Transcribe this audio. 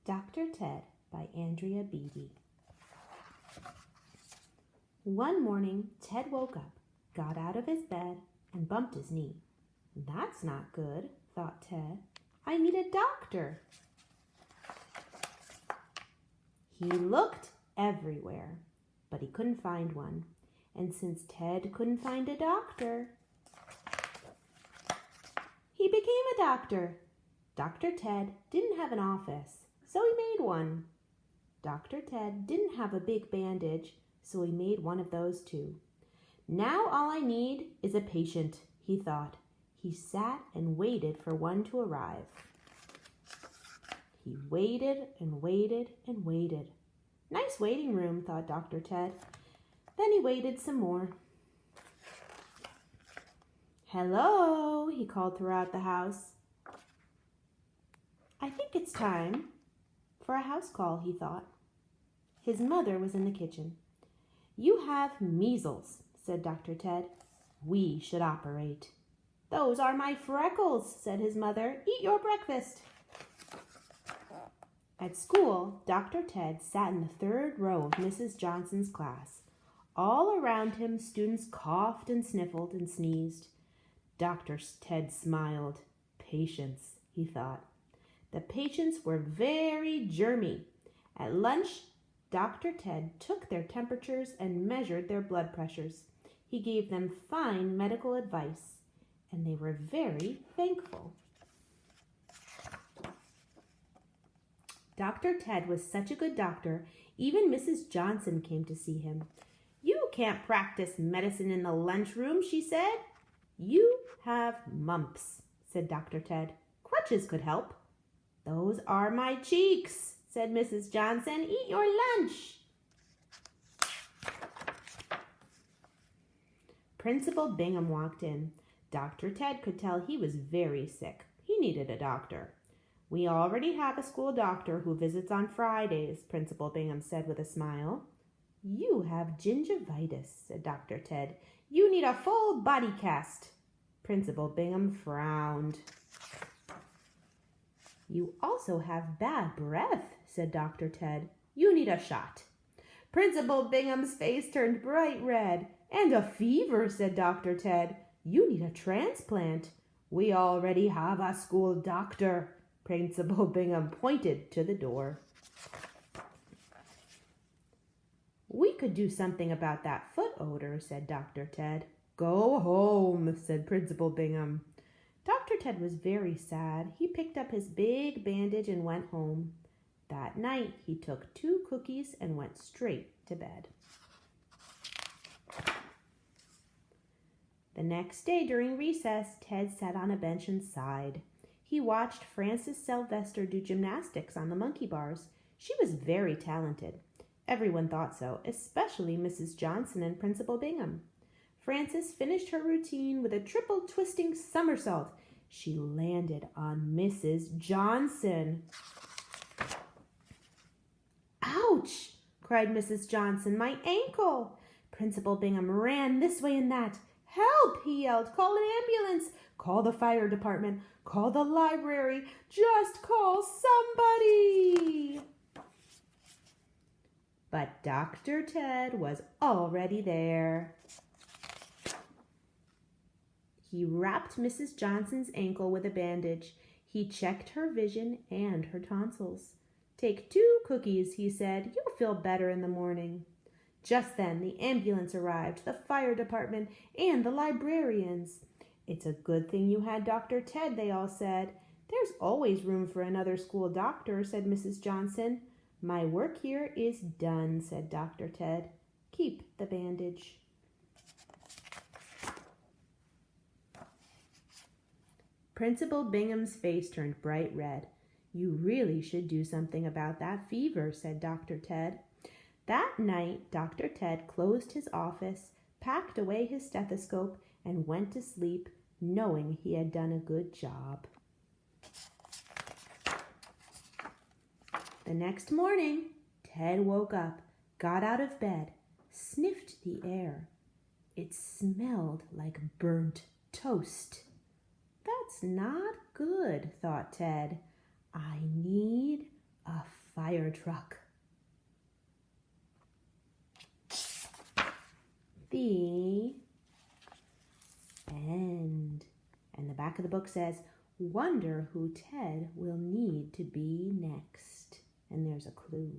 Dr. Ted by Andrea Beebe. One morning, Ted woke up, got out of his bed, and bumped his knee. That's not good, thought Ted. I need a doctor. He looked everywhere, but he couldn't find one. And since Ted couldn't find a doctor, he became a doctor. Dr. Ted didn't have an office, so he made one. Dr. Ted didn't have a big bandage, so he made one of those too. Now all I need is a patient, he thought. He sat and waited for one to arrive. He waited and waited and waited. Nice waiting room, thought Dr. Ted. Then he waited some more. Hello, he called throughout the house. I think it's time for a house call, he thought. His mother was in the kitchen. You have measles, said Dr. Ted. We should operate. Those are my freckles, said his mother. Eat your breakfast. At school, Dr. Ted sat in the third row of Mrs. Johnson's class. All around him, students coughed and sniffled and sneezed. Dr. Ted smiled. Patients, he thought. The patients were very germy. At lunch, Dr. Ted took their temperatures and measured their blood pressures. He gave them fine medical advice, and they were very thankful. Dr. Ted was such a good doctor, even Mrs. Johnson came to see him. You can't practice medicine in the lunchroom, she said. You have mumps, said Dr. Ted. Crutches could help. Those are my cheeks, said Mrs. Johnson. Eat your lunch. Principal Bingham walked in. Dr. Ted could tell he was very sick. He needed a doctor. We already have a school doctor who visits on Fridays, Principal Bingham said with a smile. You have gingivitis, said Dr. Ted. You need a full body cast. Principal Bingham frowned. You also have bad breath, said Dr. Ted. You need a shot. Principal Bingham's face turned bright red. And a fever, said Dr. Ted. You need a transplant. We already have a school doctor. Principal Bingham pointed to the door. We could do something about that foot odor, said Dr. Ted. Go home, said Principal Bingham. Dr. Ted was very sad. He picked up his big bandage and went home. That night, he took 2 cookies and went straight to bed. The next day during recess, Ted sat on a bench and sighed. He watched Frances Sylvester do gymnastics on the monkey bars. She was very talented. Everyone thought so, especially Mrs. Johnson and Principal Bingham. Frances finished her routine with a triple twisting somersault. She landed on Mrs. Johnson. Ouch! Cried Mrs. Johnson. My ankle! Principal Bingham ran this way and that. Help! He yelled. Call an ambulance. Call the fire department. Call the library. Just call somebody. But Dr. Ted was already there. He wrapped Mrs. Johnson's ankle with a bandage. He checked her vision and her tonsils. Take 2 cookies, he said. You'll feel better in the morning. Just then, the ambulance arrived, the fire department, and the librarians. It's a good thing you had Dr. Ted, they all said. There's always room for another school doctor, said Mrs. Johnson. My work here is done, said Dr. Ted. Keep the bandage. Principal Bingham's face turned bright red. You really should do something about that fever, said Dr. Ted. That night, Dr. Ted closed his office, packed away his stethoscope, and went to sleep, knowing he had done a good job. The next morning, Ted woke up, got out of bed, sniffed the air. It smelled like burnt toast. That's not good, thought Ted. I need a fire truck. The end. And the back of the book says, wonder who Ted will need to be next. And there's a clue.